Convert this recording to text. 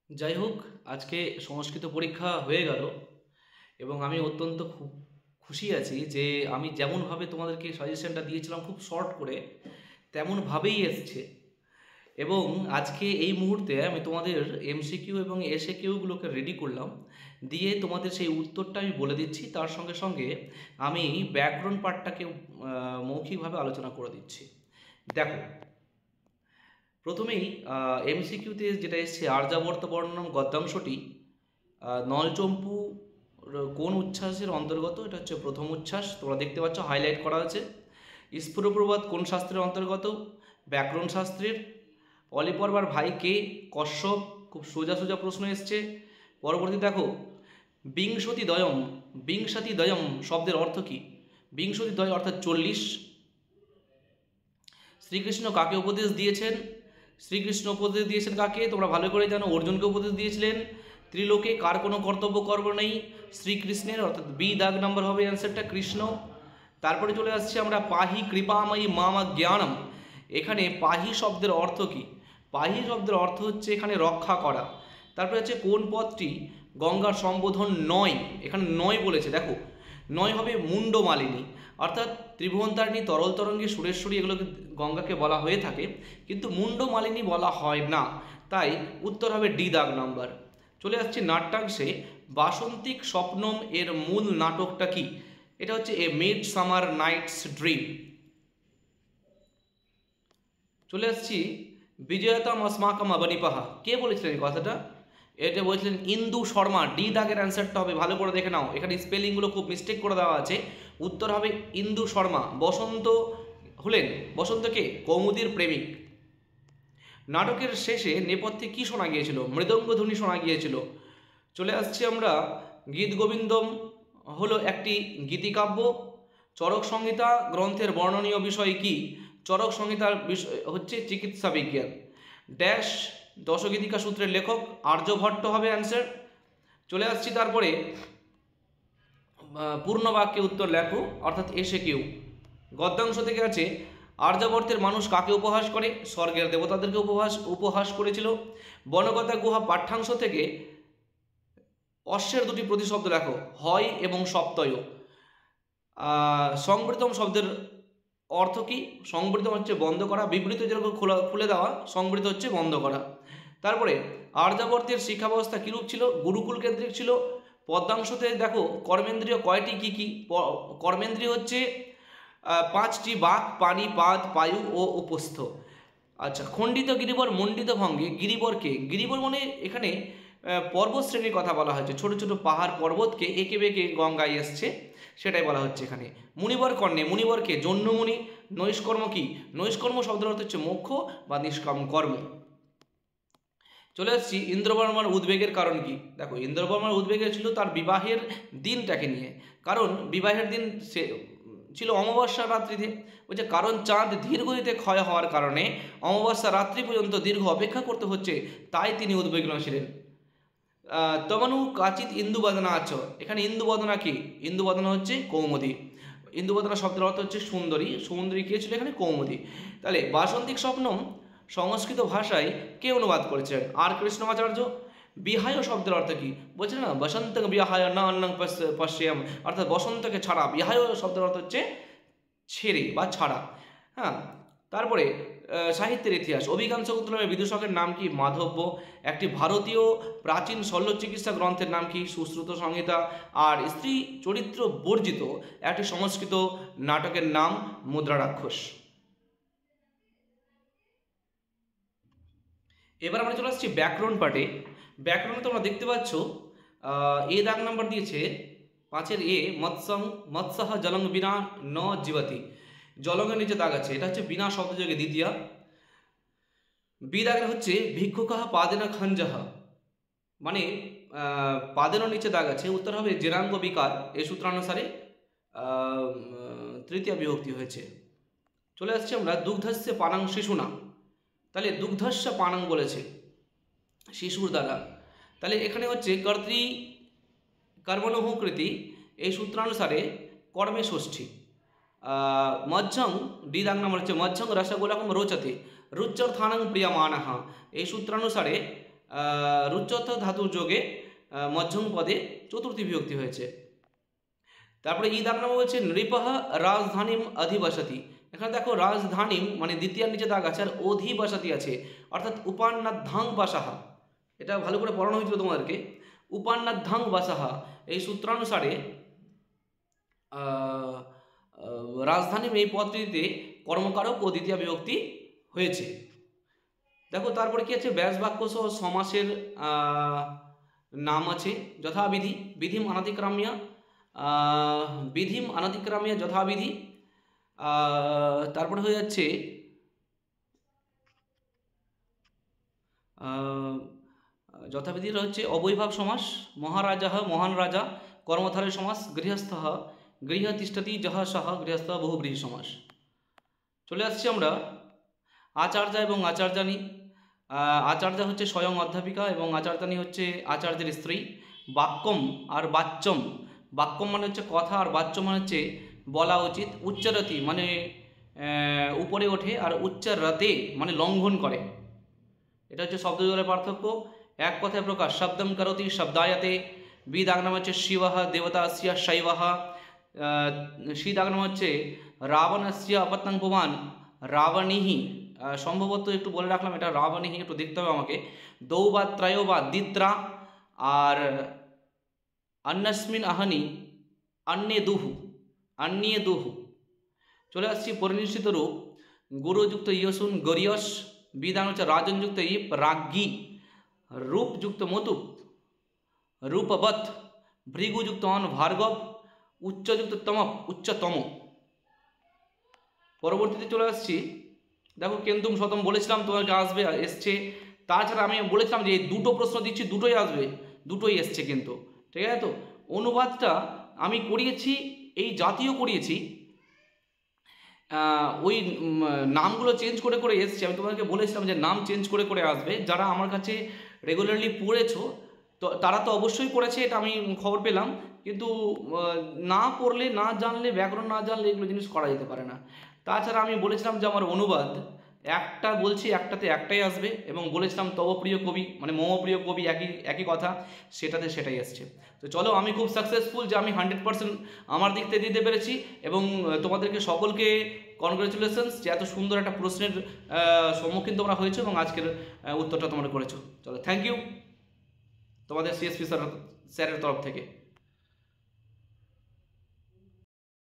যাই হোক, আজকে সংস্কৃত পরীক্ষা হয়ে গেল এবং আমি অত্যন্ত খুব খুশি আছি যে আমি যেমনভাবে তোমাদেরকে সাজেশনটা দিয়েছিলাম খুব শর্ট করে তেমনভাবেই এসছে। এবং আজকে এই মুহূর্তে আমি তোমাদের এমসিকিউ এবং এসএকিউগুলোকে রেডি করলাম, দিয়ে তোমাদের সেই উত্তরটা আমি বলে দিচ্ছি। তার সঙ্গে সঙ্গে আমি ব্যাকরণ পার্টটাকে মৌখিকভাবে আলোচনা করে দিচ্ছি। দেখো, প্রথমেই এমসিকিউতে যেটা এসছে, আর্যাবর্ত বর্ণম গদ্যাংশটি নলচম্পু কোন উচ্ছ্বাসের অন্তর্গত? এটা হচ্ছে প্রথম উচ্ছ্বাস, তোমরা দেখতে পাচ্ছ হাইলাইট করা আছে। স্ফুরপ্রবাদ কোন শাস্ত্রের অন্তর্গত? ব্যাকরণ শাস্ত্রের। অলিপর্বার ভাই কে? কশ্যপ। খুব সোজা সোজা প্রশ্ন এসছে। পরবর্তী দেখো, বিংশতি দয়ম, বিংশতি দয়ম শব্দের অর্থ কী? বিংশতি দয় অর্থাৎ 40। শ্রীকৃষ্ণ কাকে উপদেশ দিয়েছেন? শ্রীকৃষ্ণ উপদেশ দিয়েছেন কাকে? তোমরা ভালো করে জানো, অর্জুনকে উপদেশ দিয়েছিলেন। ত্রিলোকে কার কোনো কর্তব্য কর্ম নেই? শ্রীকৃষ্ণের, অর্থাৎ বি দাগ নাম্বার হবে অ্যান্সারটা, কৃষ্ণ। তারপরে চলে আসছে আমরা পাহি কৃপাময়ী মামা জ্ঞানম। এখানে পাহি শব্দের অর্থ কী? পাহি শব্দের অর্থ হচ্ছে এখানে রক্ষা করা। তারপরে হচ্ছে কোন পদটি গঙ্গার সম্বোধন নয়? এখানে নয় বলেছে, দেখো নয় হবে মুন্ডমালিনী, অর্থাৎ ত্রিভুবনতারিণী, তরল তরঙ্গী, সুরেশ্বরী, এগুলোকে গঙ্গাকে বলা হয়ে থাকে, কিন্তু মুন্ডমালিনী বলা হয় না। তাই উত্তর হবে ডি দাগ নাম্বার। চলে আসছে নাট্যাংশে, বাসন্তিক স্বপ্নম এর মূল নাটকটা কি? এটা হচ্ছে এ মিড সামার নাইটস ড্রিম। চলে আসছি বিজয়তাম अस्माकम अवनिपाहा, কে বলেছিলেন এই কথাটা? এটা বলেছিলেন ইন্দু শর্মা। ডি দাগের অ্যান্সারটা হবে, ভালো করে দেখে নাও, এখানে স্পেলিংগুলো খুব মিস্টেক করে দেওয়া আছে। উত্তর হবে ইন্দু শর্মা। বসন্ত হলেন, বসন্তকে কৌমুদীর প্রেমিক। নাটকের শেষে নেপথ্যে কি শোনা গিয়েছিল? মৃদঙ্গধ্বনি শোনা গিয়েছিল। চলে আসছি আমরা গীত গোবিন্দম হলো একটি গীতিকাব্য। চরক সংহিতা গ্রন্থের বর্ণনীয় বিষয় কি? চরক সংহিতার বিষয় হচ্ছে চিকিৎসা বিজ্ঞান। ড্যাশ দশগীতিকা সূত্রের লেখক আর্যভট্ট হবে অ্যান্সার। চলে আসছি তারপরে পূর্ণ বাক্যে উত্তর লেখো, অর্থাৎ এসে কিউ। গদ্যাংশ থেকে আছে আর্যাবর্তের মানুষ কাকে উপহাস করে? স্বর্গের দেবতাদেরকে উপহাস করেছিল। বনগতা গুহা পাঠ্যাংশ থেকে অশ্বের দুটি প্রতিশব্দ লেখো, হয় এবং সপ্তয়। সংবৃতম শব্দের অর্থ কি? সংবৃত হচ্ছে বন্ধ করা, বিবৃত যেরকম খুলে দেওয়া, সংবৃত হচ্ছে বন্ধ করা। তারপরে আর্যাবর্তের শিক্ষা ব্যবস্থা কীরূপ ছিল? গুরুকুল কেন্দ্রিক ছিল। পদ্মাংশতে দেখো কর্মেন্দ্রিয় কয়টি, কি কি কর্মেন্দ্রিয় হচ্ছে 5টি, বাক, পানি, পাদ, পায়ু ও উপস্থ। আচ্ছা, খণ্ডিত গিরিবর মণ্ডিত ভঙ্গে, গিরিবরকে, গিরিবর মানে এখানে পর্বত শ্রেণীর কথা বলা হয়েছে, ছোট ছোট পাহাড় পর্বতকে এঁকে বেঁকে গঙ্গায় এসছে, সেটাই বলা হচ্ছে এখানে। মুনিবর কর্ণে, মুনিবরকে জন্যমুনি। নৈষ্কর্ম কি? নৈষ্কর্ম শব্দের অর্থ হচ্ছে মোক্ষ বা নিষ্কাম কর্ম। চলে আসছি ইন্দ্রবর্মার উদ্বেগের কারণ কি? দেখো, ইন্দ্রবর্মার উদ্বেগের ছিল তার বিবাহের দিনটাকে নিয়ে, কারণ বিবাহের দিন সে ছিল অমাবস্যা রাত্রিতে। বলছে কারণ চাঁদ ধীরগতিতে ক্ষয় হওয়ার কারণে অমাবস্যা রাত্রি পর্যন্ত দীর্ঘ অপেক্ষা করতে হচ্ছে, তাই তিনি উদ্বিগ্ন ছিলেন। তমানু কাচিত ইন্দুবদনা আছ, এখানে ইন্দুবদনা কি? ইন্দুবদনা হচ্ছে কৌমুদী। ইন্দুবদনা শব্দের অর্থ হচ্ছে সুন্দরী। সুন্দরী কে ছিল এখানে? কৌমুদী। তাহলে বাসন্তিক স্বপ্নম সংস্কৃত ভাষায় কে অনুবাদ করেছেন? আর কৃষ্ণমাচার্য। বিহায় শব্দের অর্থ কি? বলছে না বসন্ত বিহায় না অন্নং পশ্যাম, অর্থাৎ বসন্তকে ছাড়া। বিহায় শব্দের অর্থ হচ্ছে ছেড়ে বা ছাড়া। হ্যাঁ, তারপরে সাহিত্যের ইতিহাস, অভিজ্ঞান শকুন্তলমের বিদূষকের নাম কি? মাধব্য। একটি ভারতীয় প্রাচীন শল্য চিকিৎসা গ্রন্থের নাম কি? সুশ্রুত সংহিতা। আর স্ত্রী চরিত্র বর্জিত একটি সংস্কৃত নাটকের নাম মুদ্রা রাক্ষস। এবার আমরা চলে আসছি ব্যাকরণ পাঠে। ব্যাকরণে তোমরা দেখতে পাচ্ছ এ দাগ নাম্বার দিয়েছে 5-এর এ, মৎসং মৎসহ জলং বিনা ন জীবতি। জলঙ্গের নিচে দাগ আছে, এটা হচ্ছে বিনা শব্দযোগে দ্বিতীয়া। বি দাগের হচ্ছে ভিক্ষুকাহ পাদেনা খঞ্জহ, মানে পাদেরও নিচে দাগ আছে, উত্তর হবে জেরাঙ্গ বিকার। এই সূত্রানুসারে তৃতীয় বিভক্তি হয়েছে। চলে আসছি আমরা দুগ্ধস্য পানাং শিশুনা, তাহলে দুগ্ধস্য পানাং বলেছে শিশুর দ্বারা, তাহলে এখানে হচ্ছে কর্তৃ কর্মণঃ কৃতি, এই সূত্রানুসারে কর্মে ষষ্ঠী। মজ্জং ডি দাগ নাম্বার হচ্ছে মজ্জং রসগোলাকম রোচতে রুচ্চর্থানং প্রিয়মানঃ, এই সূত্রানুসারে রুচ্যর্থ ধাতুর যোগে মধ্যম পদে চতুর্থী বিভক্তি হয়েছে। তারপরে ই দাগ নম্বর বলছে নৃপহ রাজধানীম অধিবসতি। এখানে দেখো রাজধানীম মানে দ্বিতীয় নিচে দাগ আছে আর অধিবসতি আছে, অর্থাৎ উপান্নাধ্যাং বাসাহা। এটা ভালো করে পড়ানো হয়েছিল তোমাদেরকে। উপান্নাধ্যাং বাসাহা এই সূত্রানুসারে রাজধানীম এই পদটিতে কর্মকারক ও দ্বিতীয় বিভক্তি হয়েছে। দেখো তারপরে কি আছে, ব্যাস বাক্য সহ সমাসের নাম আছে যথাবিধি। বিধিম অনতিক্রাম্য, বিধিম অনতিক্রাম্য যথাবিধি। তারপরে হয়ে যাচ্ছে যথাবিধির হচ্ছে অবৈভাব সমাস, মহারাজা মহান রাজা, কর্মধারের সমাস, গৃহস্থ গৃহ তিষ্ঠতি যহ সহ গৃহস্থ বহুব্রীহি সমাস। চলে আসছি আমরা আচার্যা এবং আচার্যানী। আচার্যা হচ্ছে স্বয়ং অধ্যাপিকা এবং আচার্যানী হচ্ছে আচার্যের স্ত্রী। বাক্যম আর বাচ্যম, বাক্যম মানে হচ্ছে কথা আর বাচ্যম মানে হচ্ছে বলা উচিত। উচ্চারতি মানে উপরে ওঠে আর উচ্চারতে মানে লঙ্ঘন করে। এটা হচ্ছে শব্দজোড়ের পার্থক্য। এক কথায় প্রকাশ শব্দম করতি শব্দায়তে। বি দাগ নাম হচ্ছে শিব দেবতাস্য শৈব। সি দাগ নাম হচ্ছে রাবণস্য অপত্যং পুমান রাবণীহি। সম্ভবত একটু বলে রাখলাম এটা রাবণীহি, একটু দেখতে হবে আমাকে। দৌ বা ত্রয় বা দিত্রা। আর অন্যস্মিন আহনি অন্যে দুহু, অন্যে দুহু। চলে আসছি পরিনিষ্ঠিত রূপ। গুরুযুক্ত ইয়সুন গরিয়স। বিধান হচ্ছে রাজনযুক্ত ইপ রাজ্ঞী। রূপযুক্ত মতুপ রূপবৎ। ভৃগুযুক্ত অন ভার্গব। উচ্চযুক্ত তমপ উচ্চতম। পরবর্তীতে চলে আসছি, দেখো কেন্তুম শতম বলেছিলাম তোমাকে আসবে, এসছে। তাছাড়া আমি বলেছিলাম যে এই দুটো প্রশ্ন দিচ্ছি, দুটোই আসবে, দুটোই এসছে কিন্তু, ঠিক আছে। তো অনুবাদটা আমি করিয়েছি, এই জাতীয় করিয়েছি, ওই নামগুলো চেঞ্জ করে করে এসছে। আমি তোমাদেরকে বলেছিলাম যে নাম চেঞ্জ করে করে আসবে। যারা আমার কাছে রেগুলারলি পড়েছো তো তারা তো অবশ্যই পড়েছে, এটা আমি খবর পেলাম। কিন্তু না পড়লে, না জানলে, ব্যাকরণ না জানলে এগুলো জিনিস করা যেতে পারে না। তাছাড়া আমি বলেছিলাম যে আমার অনুবাদ একটা বলছি, একটাতে একটাই আসবে, এবং বলেছিলাম তব প্রিয় কবি মানে মম প্রিয় কবি, একই কথা, সেটাতে সেটাই আসছে। তো চলো, আমি খুব সাকসেসফুল যে আমি 100% আমার দিক থেকে দিতে পেরেছি, এবং তোমাদেরকে সকলকে কনগ্রাচুলেশনস যে এত সুন্দর একটা প্রশ্নের সম্মুখীন তোমরা হয়েছো এবং আজকের উত্তরটা তোমরা করেছো। চলো, থ্যাংক ইউ তোমাদের সিএসপি স্যারের তরফ থেকে।